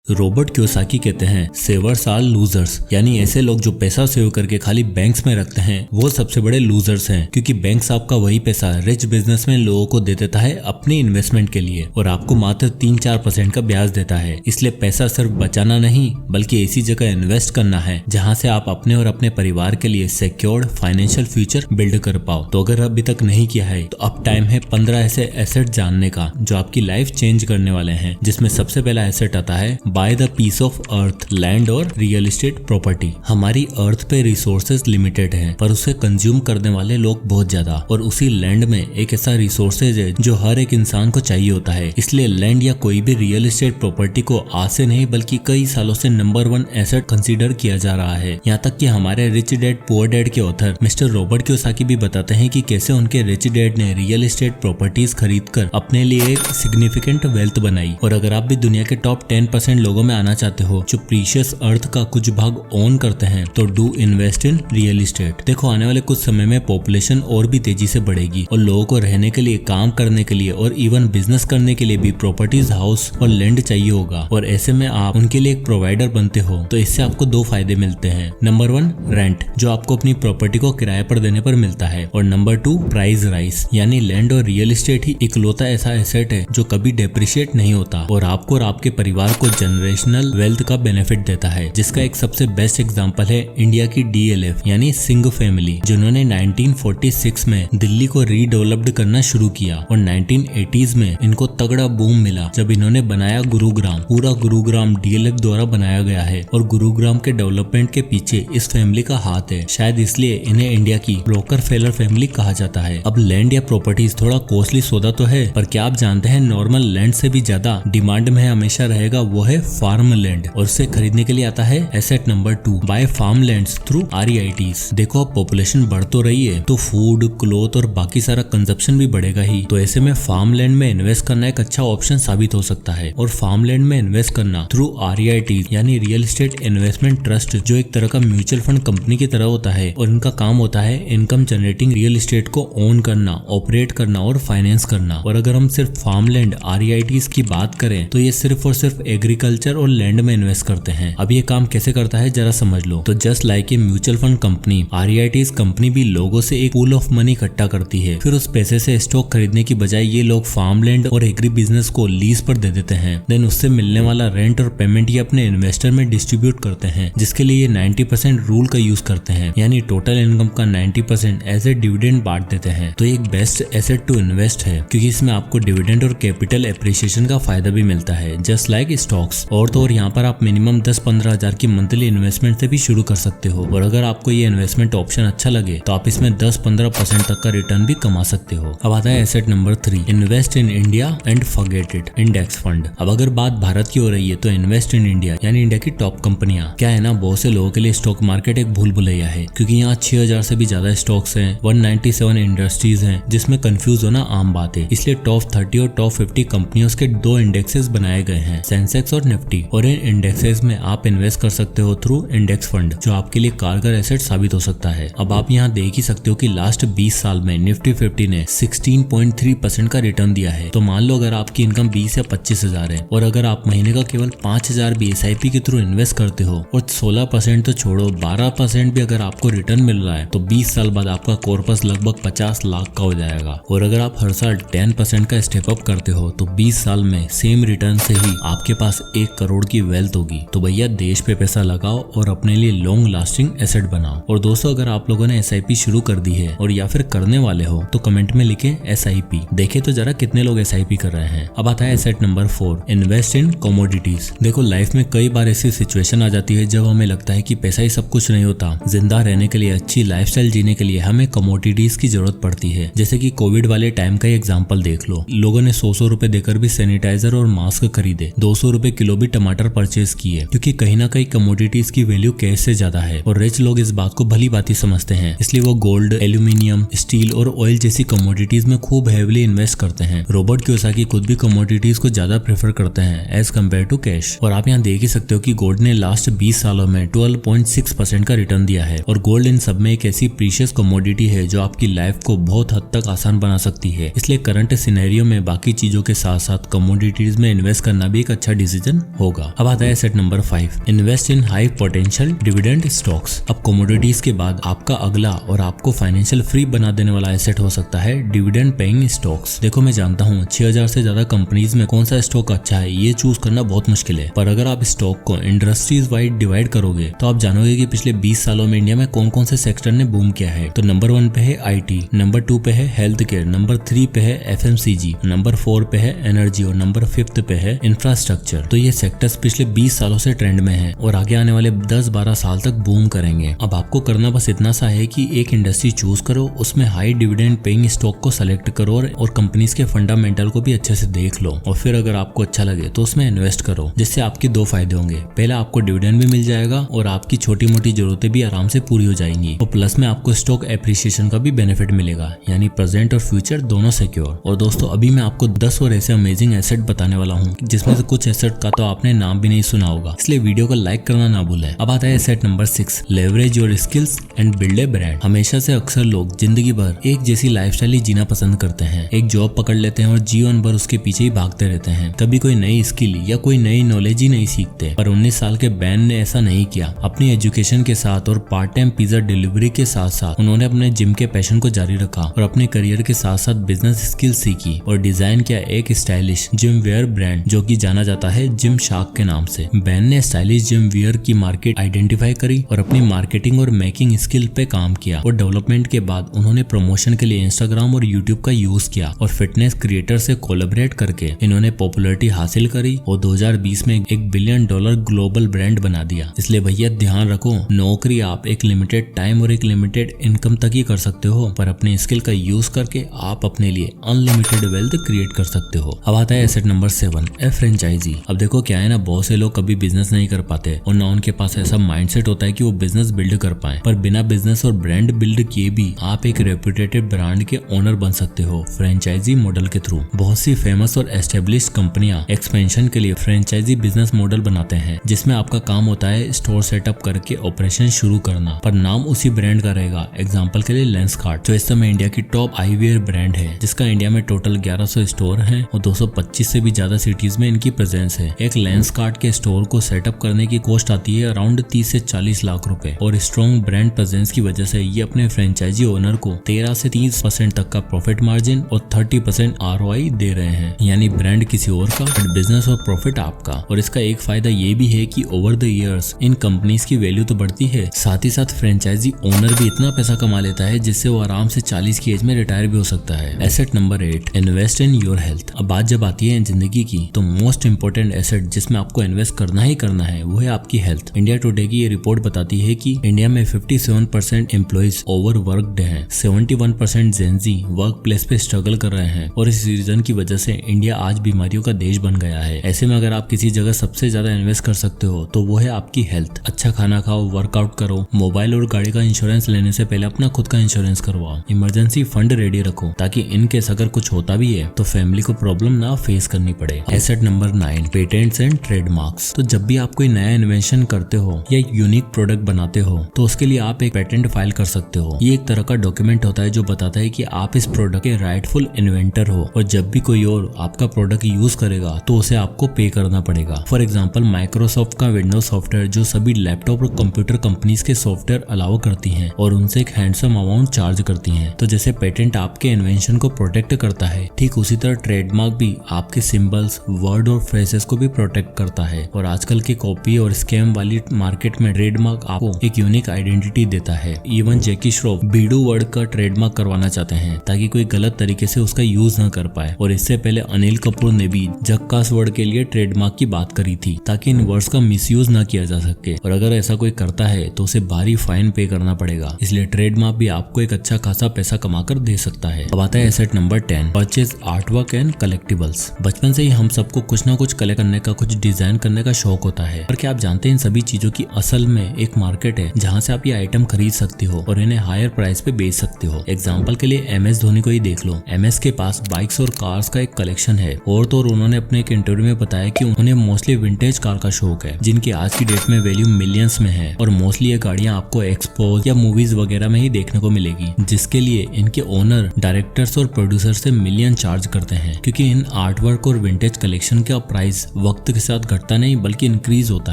Robert Kiyosaki कहते हैं सेवर्स are losers, यानी ऐसे लोग जो पैसा सेव करके खाली बैंक्स में रखते हैं वो सबसे बड़े लूजर्स हैं, क्योंकि बैंक्स आपका वही पैसा रिच बिजनेसमैन लोगों को दे देता है अपनी इन्वेस्टमेंट के लिए और आपको मात्र 3-4% का ब्याज देता है। इसलिए पैसा सिर्फ बचाना नहीं बल्कि ऐसी जगह इन्वेस्ट करना है जहाँ से आप अपने और अपने परिवार के लिए सिक्योर्ड फाइनेंशियल फ्यूचर बिल्ड कर पाओ। तो अगर अभी तक नहीं किया है तो अब टाइम है 15 ऐसे एसेट जानने का जो आपकी लाइफ चेंज करने वाले हैं, जिसमें सबसे पहला एसेट आता है buy the piece of earth, land और रियल एस्टेट प्रॉपर्टी। हमारी अर्थ पे रिसोर्सेज लिमिटेड हैं पर उसे कंज्यूम करने वाले लोग बहुत ज्यादा, और उसी लैंड में एक ऐसा रिसोर्सेज है जो हर एक इंसान को चाहिए होता है। इसलिए लैंड या कोई भी रियल एस्टेट प्रॉपर्टी को आज से नहीं बल्कि कई सालों से नंबर 1 एसेट कंसीडर किया जा रहा है। यहाँ तक कि हमारे रिच डैड पुअर डैड के ऑथर मिस्टर रॉबर्ट कियोसाकी भी बताते हैं कि कैसे उनके रिच डैड ने रियल एस्टेट प्रॉपर्टीज खरीदकर अपने लिए एक सिग्निफिकेंट वेल्थ बनाई। और अगर आप भी दुनिया के टॉप 10% लोगों में आना चाहते हो जो प्रीशियस अर्थ का कुछ भाग ओन करते हैं तो do invest in real estate. देखो आने वाले कुछ समय में पॉपुलेशन और भी तेजी से बढ़ेगी और लोगों को रहने के लिए, काम करने के लिए और इवन बिजनेस करने के लिए भी प्रॉपर्टीज, हाउस और लैंड चाहिए होगा। और ऐसे में आप उनके लिए एक प्रोवाइडर बनते हो तो इससे आपको 2 फायदे मिलते हैं। नंबर 1 रेंट, जो आपको अपनी प्रॉपर्टी को किराए पर देने पर मिलता है, और नंबर 2 प्राइस राइज, यानी लैंड और रियल एस्टेट ही इकलौता ऐसा एसेट है जो कभी डेप्रिशिएट नहीं होता और आपको और आपके परिवार को जनरेशनल वेल्थ का बेनिफिट देता है। जिसका एक सबसे बेस्ट एग्जांपल है इंडिया की DLF यानी सिंह फैमिली, जिन्होंने 1946 में दिल्ली को रीडेवलप्ड करना शुरू किया और 1980s में इनको तगड़ा बूम मिला जब इन्होंने बनाया गुरुग्राम। पूरा गुरुग्राम DLF द्वारा बनाया गया है और गुरुग्राम के डेवलपमेंट के पीछे इस फैमिली का हाथ है। शायद इसलिए इन्हें इंडिया की रोकरफेलर फैमिली कहा जाता है। अब लैंड या प्रॉपर्टीज थोड़ा कॉस्टली सौदा तो है, पर क्या आप जानते हैं नॉर्मल लैंड से भी ज्यादा डिमांड में हमेशा रहेगा वो है फार्म लैंड, और उसे खरीदने के लिए आता है asset number 2 buy farm lands through REITs। देखो अब पॉपुलेशन बढ़ तो रही है तो फूड, क्लोथ और बाकी सारा कंजप्शन भी बढ़ेगा ही, तो ऐसे में फार्म लैंड में इन्वेस्ट करना एक अच्छा ऑप्शन साबित हो सकता है। और फार्म लैंड में इन्वेस्ट करना थ्रू REITs यानी रियल एस्टेट इन्वेस्टमेंट ट्रस्ट, जो एक तरह का म्यूचुअल फंड कंपनी की तरह होता है और इनका काम होता है इनकम जनरेटिंग रियल एस्टेट को ओन करना, ऑपरेट करना और फाइनेंस करना। और अगर हम सिर्फ फार्म लैंड REITs की बात करें तो ये सिर्फ और सिर्फ एग्रीकल्चर और लैंड में इन्वेस्ट करते हैं। अब ये काम कैसे करता है जरा समझ लो। तो just like a mutual fund company, REITs company भी लोगों से एक पूल ऑफ मनी इकट्ठा करती है, फिर उस पैसे से स्टॉक खरीदने की बजाय ये लोग फार्म लैंड और एग्री बिजनेस को लीज पर दे देते हैं। देन उससे मिलने वाला रेंट और पेमेंट ये अपने इन्वेस्टर में डिस्ट्रीब्यूट करते हैं, जिसके लिए ये 90% रूल का यूज करते हैं, यानी टोटल इनकम का 90% एज ए डिविडेंड बांट देते हैं। तो एक बेस्ट एसेट टू इन्वेस्ट है क्योंकि इसमें आपको डिविडेंड और कैपिटल एप्रिसिएशन का फायदा भी मिलता है जस्ट लाइक स्टॉक्स। और तो और यहाँ पर आप मिनिमम 10-15 हजार की मंथली इन्वेस्टमेंट से भी शुरू कर सकते हो, और अगर आपको ये इन्वेस्टमेंट ऑप्शन अच्छा लगे तो आप इसमें 10-15% तक का रिटर्न भी कमा सकते हो। अब आता है asset number 3 invest in India and forget it, index fund. अब अगर बात भारत की हो रही है तो इन्वेस्ट इन इंडिया यानी इंडिया की टॉप कंपनियां। क्या है ना, बहुत से लोगों के लिए स्टॉक मार्केट एक भूल भुलैया है क्योंकि यहाँ 6000 से भी ज्यादा स्टॉक्स हैं, 197 इंडस्ट्रीज हैं, जिसमें कंफ्यूज होना आम बात है। इसलिए टॉप 30 और टॉप 50 कंपनियों के 2 इंडेक्सेस बनाए गए हैं, सेंसेक्स और निफ्टी, और इन इंडेक्सेस में आप इन्वेस्ट कर सकते हो थ्रू इंडेक्स फंड, जो आपके लिए कारगर एसेट साबित हो सकता है। अब आप यहाँ देख ही सकते हो कि लास्ट 20 साल में निफ्टी 50 ने 16.3% का रिटर्न दिया है। तो मान लो अगर आपकी इनकम 20 या 25 हजार है और अगर आप महीने का केवल 5000 भी SIP के थ्रू इन्वेस्ट करते हो और 16% तो छोड़ो 12% भी अगर आपको रिटर्न मिल रहा है तो 20 साल बाद आपका कॉर्पस लगभग 50 लाख का हो जाएगा। और अगर आप हर साल 10% का स्टेप अप करते हो तो 20 साल में सेम रिटर्न से ही आपके पास 1 करोड़ की वेल्थ होगी। तो भैया देश पे पैसा लगाओ और अपने लिए लॉन्ग लास्टिंग एसेट बनाओ। और दोस्तों अगर आप लोगों ने SIP शुरू कर दी है और या फिर करने वाले हो तो कमेंट में लिखे SIP, देखे तो जरा कितने लोग SIP कर रहे हैं। अब आता है asset number 4 invest in commodities. देखो लाइफ में कई बार ऐसी सिचुएशन आ जाती है जब हमें लगता है कि पैसा ही सब कुछ नहीं होता। जिंदा रहने के लिए, अच्छी लाइफस्टाइल जीने के लिए हमें कमोडिटीज की जरूरत पड़ती है। जैसे कि कोविड वाले टाइम का एग्जाम्पल देख लो, लोगों ने 100 रुपए देकर भी सैनिटाइजर और मास्क खरीदे, 200 रुपए किलो भी टमाटर परचेज किए, क्योंकि कहीं ना कहीं कमोडिटीज की वैल्यू कैश से ज्यादा है और रिच लोग इस बात को भली बात समझते हैं। इसलिए वो गोल्ड, एल्यूमिनियम, स्टील और ऑयल जैसी कमोडिटीज में खूब हेवीली इन्वेस्ट करते हैं। रॉबर्ट कियोसाकी खुद भी कमोडिटीज को ज्यादा प्रेफर करते हैं एज कम्पेयर टू कैश। और आप यहाँ देख ही सकते हो कि गोल्ड ने लास्ट 20 सालों में 12.6% का रिटर्न दिया है। और गोल्ड इन सब में एक ऐसी प्रीशियस कमोडिटी है जो आपकी लाइफ को बहुत हद तक आसान बना सकती है। इसलिए करंट सिनेरियो में बाकी चीजों के साथ साथ कमोडिटीज में इन्वेस्ट करना भी एक अच्छा डिसीजन मार्जिन होगा। अब आता है asset number 5, invest in high potential dividend stocks. अब कमोडिटीज के बाद आपका अगला और आपको फाइनेंशियल फ्री बना देने वाला एसेट हो सकता है डिविडेंड पेइंग स्टॉक्स। देखो मैं जानता हूँ 6000 से ज्यादा कंपनीज में कौन सा स्टॉक अच्छा है ये चूज करना बहुत मुश्किल है, पर अगर आप स्टॉक को इंडस्ट्रीज वाइड डिवाइड करोगे तो आप जानोगे कि पिछले 20 सालों में इंडिया में कौन कौन से सेक्टर ने बूम किया है। तो नंबर 1 पे है IT, नंबर 2 पे है हेल्थ केयर, नंबर 3 पे है FMCG, नंबर 4 पे है एनर्जी और नंबर 5 पे है इंफ्रास्ट्रक्चर। तो ये सेक्टर्स पिछले 20 सालों से ट्रेंड में है और आगे आने वाले 10-12 साल तक बूम करेंगे। अब आपको करना बस इतना सा है कि एक इंडस्ट्री चूज करो, उसमें हाई डिविडेंड पेइंग स्टॉक को सेलेक्ट करो और कंपनीज के फंडामेंटल को भी अच्छे से देख लो और फिर अगर आपको अच्छा लगे तो उसमें इन्वेस्ट करो, जिससे आपके 2 फायदे होंगे। पहला, आपको डिविडेंड भी मिल जाएगा और आपकी छोटी मोटी जरूरतें भी आराम से पूरी हो जाएंगी और प्लस में आपको स्टॉक एप्रिसिएशन का भी बेनिफिट मिलेगा, यानी प्रेजेंट और फ्यूचर दोनों सिक्योर। और दोस्तों अभी मैं आपको 10 और ऐसे अमेजिंग एसेट बताने वाला हूँ जिसमें से कुछ एसेट का तो आपने नाम भी नहीं सुना होगा, इसलिए वीडियो को लाइक करना ना भूलें। अब आता है asset number 6, leverage your skills and build a brand. हमेशा से अक्सर लोग जिंदगी भर एक जैसी लाइफस्टाइल ही जीना पसंद करते हैं, एक जॉब पकड़ लेते हैं और जीवन भर उसके पीछे ही भागते रहते हैं, कभी कोई नई स्किल या कोई नई नॉलेज ही नहीं सीखते। पर 19 साल के बैन ने ऐसा नहीं किया। अपनी एजुकेशन के साथ और पार्ट टाइम पिज्जा डिलीवरी के साथ साथ उन्होंने अपने जिम के पैशन को जारी रखा और अपने करियर के साथ साथ बिजनेस स्किल सीखी और डिजाइन किया एक स्टाइलिश जिम वेयर ब्रांड जो कि जाना जाता है जिम शार्क के नाम से। बैन ने स्टाइलिश जिम वेयर की मार्केट आइडेंटिफाई करी और अपनी मार्केटिंग और मेकिंग स्किल पे काम किया और डेवलपमेंट के बाद उन्होंने प्रमोशन के लिए इंस्टाग्राम और यूट्यूब का यूज किया और फिटनेस क्रिएटर से कोलैबोरेट करके इन्होंने पॉपुलैरिटी हासिल करी और 2020 में $1 बिलियन ग्लोबल ब्रांड बना दिया। इसलिए भैया ध्यान रखो, नौकरी आप एक लिमिटेड टाइम और एक लिमिटेड इनकम तक ही कर सकते हो, पर अपने स्किल का यूज करके आप अपने लिए अनलिमिटेड वेल्थ क्रिएट कर सकते हो। अब आता है एसेट नंबर 7, फ्रेंचाइजी। अब देखो क्या है ना, बहुत से लोग कभी बिजनेस नहीं कर पाते और ना उनके पास ऐसा माइंडसेट होता है कि वो बिजनेस बिल्ड कर पाए, पर बिना बिजनेस और ब्रांड बिल्ड किए भी आप एक रेप्यूटेड ब्रांड के ओनर बन सकते हो फ्रेंचाइजी मॉडल के थ्रू। बहुत सी फेमस और एस्टेब्लिश कंपनियां एक्सपेंशन के लिए फ्रेंचाइजी बिजनेस मॉडल बनाते हैं, जिसमें आपका काम होता है स्टोर सेटअप करके ऑपरेशन शुरू करना, पर नाम उसी ब्रांड का रहेगा। एग्जांपल के लिए लेंसकार्ट, जो इस समय इंडिया की टॉप आईवेयर ब्रांड है, जिसका इंडिया में टोटल 1100 स्टोर हैं और 225 से भी ज्यादा सिटीज में इनकी प्रेजेंस है। एक लेंसकार्ट के स्टोर को सेटअप करने की कॉस्ट आती है अराउंड 30 से 40 लाख रुपए और स्ट्रॉन्ग ब्रांड प्रेजेंस की वजह से ये अपने फ्रेंचाइजी ओनर को 13 से 30% तक का प्रॉफिट मार्जिन और 30% ROI दे रहे हैं, यानी ब्रांड किसी और का बट बिजनेस और प्रॉफिट आपका। और इसका एक फायदा ये भी है कि over the years in companies की वैल्यू तो बढ़ती है, साथ ही साथ फ्रेंचाइजी ओनर भी इतना पैसा कमा लेता है जिससे वो आराम से 40 की एज में रिटायर भी हो सकता है। Asset number 8, invest in your health. अब बात जब आती है जिंदगी की, तो मोस्ट इंपोर्टेंट एसेट जिसमें आपको इन्वेस्ट करना ही करना है वो है आपकी हेल्थ। इंडिया टुडे की ये रिपोर्ट बताती है कि इंडिया में 57% एम्प्लॉइज ओवर वर्कड हैं, 71% जेनजी वर्क प्लेस पे स्ट्रगल कर रहे हैं और इस रीजन की वजह से इंडिया आज बीमारियों का देश बन गया है। ऐसे में अगर आप किसी जगह सबसे ज्यादा इन्वेस्ट कर सकते हो तो वो है आपकी हेल्थ। अच्छा खाना खाओ, वर्कआउट करो, मोबाइल और गाड़ी का इंश्योरेंस लेने से पहले अपना खुद का इंश्योरेंस करवाओ, इमरजेंसी फंड रेडी रखो ताकि इन केस अगर कुछ होता भी है तो फैमिली को प्रॉब्लम ना फेस करनी पड़े। Asset number 9, patents and trademarks. तो जब भी आप कोई नया इन्वेंशन करते हो या यूनिक प्रोडक्ट बनाते हो तो उसके लिए आप एक पेटेंट फाइल कर सकते हो। ये एक तरह का डॉक्यूमेंट होता है जो बताता है कि आप इस प्रोडक्ट के राइटफुल इन्वेंटर हो और जब भी कोई और आपका प्रोडक्ट यूज करेगा तो उसे आपको पे करना पड़ेगा। फॉर एग्जांपल माइक्रोसॉफ्ट का विंडोज सॉफ्टवेयर जो सभी लैपटॉप और कंप्यूटर कंपनीज के सॉफ्टवेयर अलाउ करती हैं और उनसे एक हैंडसम अमाउंट चार्ज करती हैं। तो जैसे पेटेंट आपके इन्वेंशन को प्रोटेक्ट करता है, ठीक उसी तरह ट्रेडमार्क भी आपके सिंबल्स, वर्ड और फ्रेजेस को भी प्रोटेक्ट करता है। और आजकल की कॉपी और स्कैम वाली मार्केट में ट्रेडमार्क आपको एक यूनिक आइडेंटिटी देता है। इवन जैकी श्रॉफ बीडू वर्ड का ट्रेडमार्क करवाना चाहते हैं ताकि कोई गलत तरीके से उसका यूज न कर पाए। और इससे पहले अनिल कपूर ने भी झक्कास वर्ड के लिए ट्रेडमार्क की बात करी थी ताकि इन वर्ड्स का मिसयूज न किया जा सके, और अगर ऐसा कोई करता है तो उसे भारी फाइन पे करना पड़ेगा। इसलिए ट्रेडमार्क भी आपको एक अच्छा खासा पैसा कमाकर दे सकता है। अब आता है asset number 10, purchase artwork and collectibles. बचपन से ही हम सबको कुछ ना कुछ कलेक्ट करने का, कुछ डिजाइन करने का शौक होता है, पर क्या आप जानते हैं इन सभी चीजों की असल में एक मार्केट है जहाँ से आप ये आइटम खरीद सकते हो और इन्हें हायर प्राइस पे बेच सकते हो। एग्जाम्पल के लिए MS धोनी को ही देख लो। MS के पास बाइक्स और कार्स का एक कलेक्शन है और तो उन्होंने अपने एक इंटरव्यू में बताया कि उन्हें मोस्टली विंटेज कार का शौक है जिनकी आज की डेट में वैल्यू मिलियंस में है और मोस्टली ये गाड़ियां आपको एक्सपोज या मूवीज वगैरह में ही देखने को मिलेगी, जिसके लिए इनके ओनर, डायरेक्टर्स और प्रोड्यूसर से मिलियन चार्ज करते हैं क्योंकि इन आर्टवर्क और विंटेज कलेक्शन का प्राइस वक्त के साथ घटता नहीं बल्कि इंक्रीज होता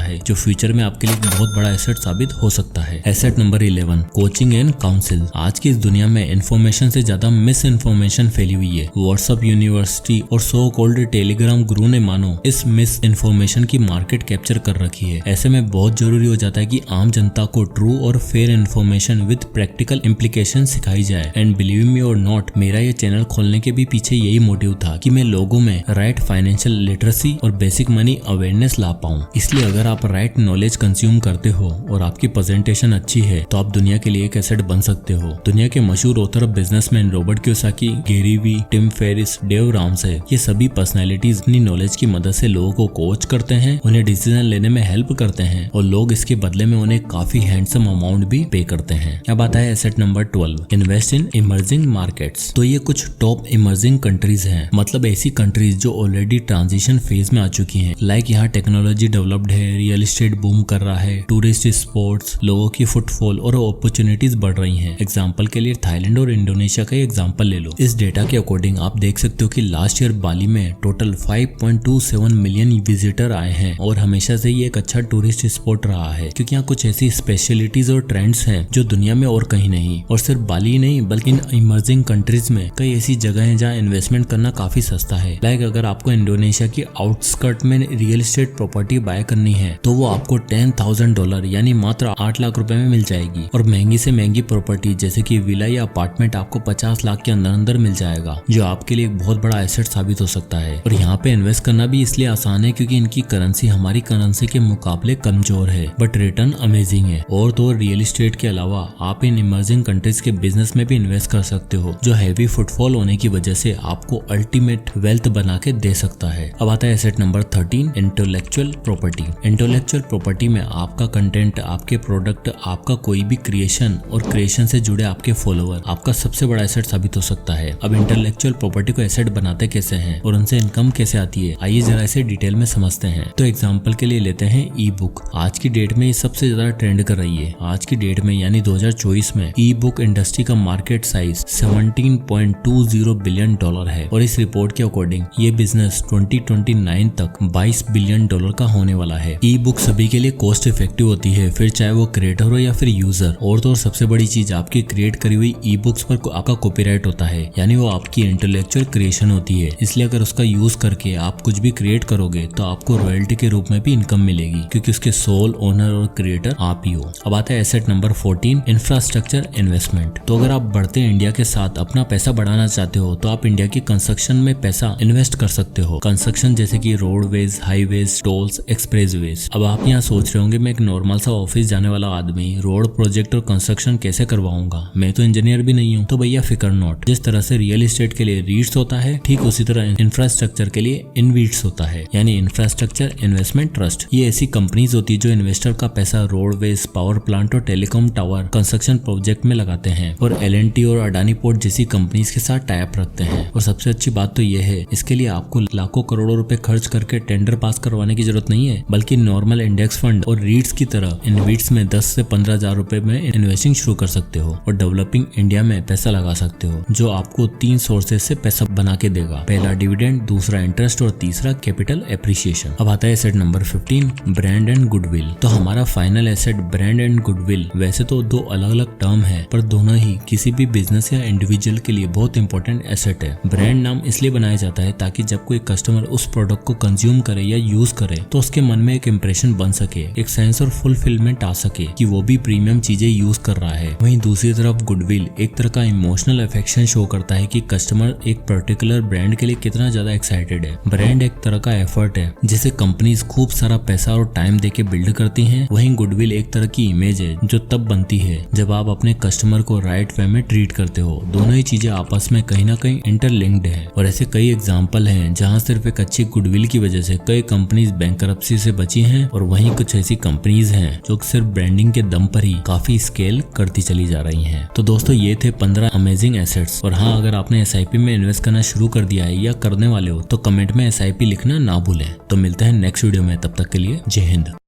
है, जो फ्यूचर में आपके लिए बहुत बड़ा एसेट साबित हो सकता है। Asset number 11, coaching and council. आज की इस दुनिया में इन्फॉर्मेशन से ज्यादा मिस इन्फॉर्मेशन फैली हुई है। व्हाट्सएप यूनिवर्सिटी और सो कॉल्ड टेलीग्राम गुरु ने मानो इस मिस इन्फॉर्मेशन की मार्केट कैप्चर कर रखी है। ऐसे में बहुत जरूरी हो जाता है कि आम जनता को ट्रू और fair information with practical implication सिखाई जाए। एंड बिलीव मी और नॉट, मेरा ये चैनल खोलने के भी पीछे यही मोटिव था कि मैं लोगों में राइट फाइनेंशियल लिटरेसी और बेसिक मनी अवेयरनेस ला पाऊं। इसलिए अगर आप राइट नॉलेज कंज्यूम करते हो और आपकी प्रेजेंटेशन अच्छी है तो आप दुनिया के लिए एक एसेट बन सकते हो। दुनिया के मशहूर ऑथर और businessman Robert Kiyosaki, Gary Vee, Tim Ferriss, Dave Ramsey, ये सभी पर्सनैलिटीज अपनी नॉलेज की मदद से लोगों को कोच करते हैं, उन्हें डिसीजन लेने में हेल्प करते हैं और लोग इसके बदले में उन्हें काफी हैंडसम अमाउंट भी पे करते हैं। अब आता है asset number 12, invest in emerging markets. तो ये कुछ टॉप इमर्जिंग कंट्रीज हैं, मतलब ऐसी कंट्रीज जो ऑलरेडी ट्रांजिशन फेज में आ चुकी हैं। लाइक यहाँ टेक्नोलॉजी डेवलप्ड है, रियल एस्टेट बूम कर रहा है, टूरिस्ट स्पॉट्स, लोगों की फुटफॉल और अपॉर्चुनिटीज बढ़ रही हैं। एग्जांपल के लिए थाईलैंड और इंडोनेशिया का एग्जांपल ले लो। इस डेटा के अकॉर्डिंग आप देख सकते हो कि लास्ट ईयर बाली में टोटल 5.27 मिलियन विजिटर आए हैं और हमेशा से ये एक अच्छा टूरिस्ट स्पॉट रहा है, क्योंकि यहाँ कुछ ऐसी स्पेशलिटीज और ट्रेंड्स हैं जो दुनिया में और कहीं नहीं। और सिर्फ बाली ही नहीं बल्कि इन इमर्जिंग कंट्रीज में कई ऐसी जगह हैं जहाँ इन्वेस्टमेंट करना काफी सस्ता है। लाइक अगर आपको इंडोनेशिया की आउटस्कर्ट में रियल एस्टेट प्रॉपर्टी बाय करनी है तो वो आपको $10,000 यानी मात्र 8 लाख रुपए में मिल जाएगी। और महंगी से महंगी प्रॉपर्टी जैसे कि विला या अपार्टमेंट आपको 50 लाख के अंदर अंदर मिल जाएगा, जो आपके लिए एक बहुत बड़ा एसेट साबित हो सकता है। और यहाँ पे इन्वेस्ट करना भी इसलिए आसान है क्योंकि इनकी करेंसी हमारी करेंसी के मुकाबले कमजोर है, बट रिटर्न अमेजिंग है। और तो रियल एस्टेट के अलावा आप इन इमर्जिंग कंट्रीज के बिजनेस में भी इन्वेस्ट कर सकते हो, जो हैवी फुटफॉल होने की वजह से आपको अल्टीमेट वेल्थ बना के दे सकता है। अब आता है asset number 13, intellectual property. Intellectual property में आपका कंटेंट, आपके प्रोडक्ट, आपका कोई भी क्रिएशन और क्रिएशन से जुड़े आपके फॉलोअर आपका सबसे बड़ा एसेट साबित हो सकता है। अब इंटेलेक्चुअल प्रॉपर्टी को एसेट बनाते कैसे हैं और उनसे इनकम कैसे आती है, आइए जरा इसे डिटेल में समझते हैं। तो एग्जांपल के लिए लेते हैं ई बुक। आज की डेट में ये सबसे ज्यादा ट्रेंड कर रही है। आज की डेट में यानी 2024 में ई बुक इंडस्ट्री का मार्केट साइज $17.20 बिलियन है और इस रिपोर्ट के अकॉर्डिंग ये बिजनेस 2029 तक $22 बिलियन का होने वाला है। ई बुक सभी के लिए कॉस्ट इफेक्टिव होती है, फिर चाहे वो क्रिएटर हो या फिर यूजर। और तो सबसे बड़ी चीज, आपकी क्रिएट करी हुई ई बुक्स पर आपका कॉपीराइट होता है, यानी वो आपकी इंटेलेक्चुअल क्रिएशन होती है। इसलिए अगर उसका यूज करके आप कुछ भी क्रिएट करोगे तो आपको रॉयल्टी के रूप में भी इनकम मिलेगी, क्योंकि उसके सोल ओनर और क्रिएटर आप ही हो। अब आता है एसेट नंबर 14, इंफ्रास्ट्रक्चर इन्वेस्टमेंट। तो अगर आप बढ़ते इंडिया के साथ अपना पैसा बढ़ाना चाहते हो तो आप इंडिया की कंस्ट्रक्शन में पैसा इन्वेस्ट कर सकते हो। कंस्ट्रक्शन जैसे कि रोडवेज, हाईवेज, टोल्स, एक्सप्रेसवेज। अब आप यहाँ सोच रहे होंगे मैं एक नॉर्मल सा ऑफिस जाने वाला आदमी रोड प्रोजेक्ट और कंस्ट्रक्शन कैसे करवाऊंगा, मैं तो इंजीनियर भी नहीं हूँ। तो भैया फिकर नॉट, जिस तरह से रियल एस्टेट के लिए रीट्स होता है ठीक उसी तरह इंफ्रास्ट्रक्चर के लिए इनवीट्स होता है, यानी इंफ्रास्ट्रक्चर इन्वेस्टमेंट ट्रस्ट। ये ऐसी कंपनीज होती है जो इन्वेस्टर का पैसा रोडवेज, पावर प्लांट और टेलीकॉम टावर कंस्ट्रक्शन प्रोजेक्ट में लगाते हैं और L&T और अडानी पोर्ट जैसी कंपनीज के साथ टाई अप रखते हैं। और सबसे अच्छी बात तो यह है, इसके लिए आपको लाखों करोड़ों रुपए खर्च करके टेंडर पास करवाने की जरूरत नहीं है, बल्कि नॉर्मल इंडेक्स फंड और रीट्स की तरह इनवीट्स में 10 से 15 हजार रुपए में इन्वेस्टिंग शुरू कर सकते हो और डेवलपिंग इंडिया में पैसा लगा सकते हो, जो आपको 3 सोर्सेज से पैसा बना के देगा। पहला डिविडेंड, दूसरा इंटरेस्ट और तीसरा कैपिटल एप्रिसिएशन। अब आता है asset number 15, brand and goodwill. तो हमारा final asset brand and goodwill वैसे तो दो अलग अलग टर्म है, पर दोनों ही किसी भी बिजनेस या इंडिविजुअल के लिए बहुत इंपॉर्टेंट एसेट है। ब्रांड नाम इसलिए बनाया जाता है ताकि जब कोई कस्टमर उस प्रोडक्ट को कंज्यूम करे या यूज करे तो उसके मन में एक इंप्रेशन बन सके, एक सेंस और फुलफिलमेंट आ सके कि वो भी प्रीमियम चीजें यूज कर रहा है। वहीं दूसरी तरफ गुडविल एक तरह का इमोशनल अफेक्शन शो करता है कि कस्टमर एक पर्टिकुलर ब्रांड के लिए कितना ज्यादा एक्साइटेड है। ब्रांड एक तरह का एफर्ट है जिसे कंपनीज खूब सारा पैसा और टाइम देके बिल्ड करती हैं। वहीं गुडविल एक तरह की इमेज है जो तब बनती है जब आप अपने कस्टमर को राइट वे में ट्रीट करते हो। दोनों ही चीजें आपस में कहीं ना कहीं इंटरलिंक्ड है और ऐसे कई एग्जांपल हैं जहां सिर्फ एक अच्छी गुडविल की वजह से कई कंपनीज बैंकरप्सी से बची हैं और वहीं कुछ ऐसी कंपनीज हैं जो सिर्फ ब्रांडिंग के दम पर ही काफी स्केल करती चली जा रही हैं। तो दोस्तों ये थे 15 अमेजिंग एसेट्स। और हाँ, अगर आपने SIP में इन्वेस्ट करना शुरू कर दिया है या करने वाले हो तो कमेंट में SIP लिखना ना भूलें। तो मिलते हैं नेक्स्ट वीडियो में, तब तक के लिए जय हिंद।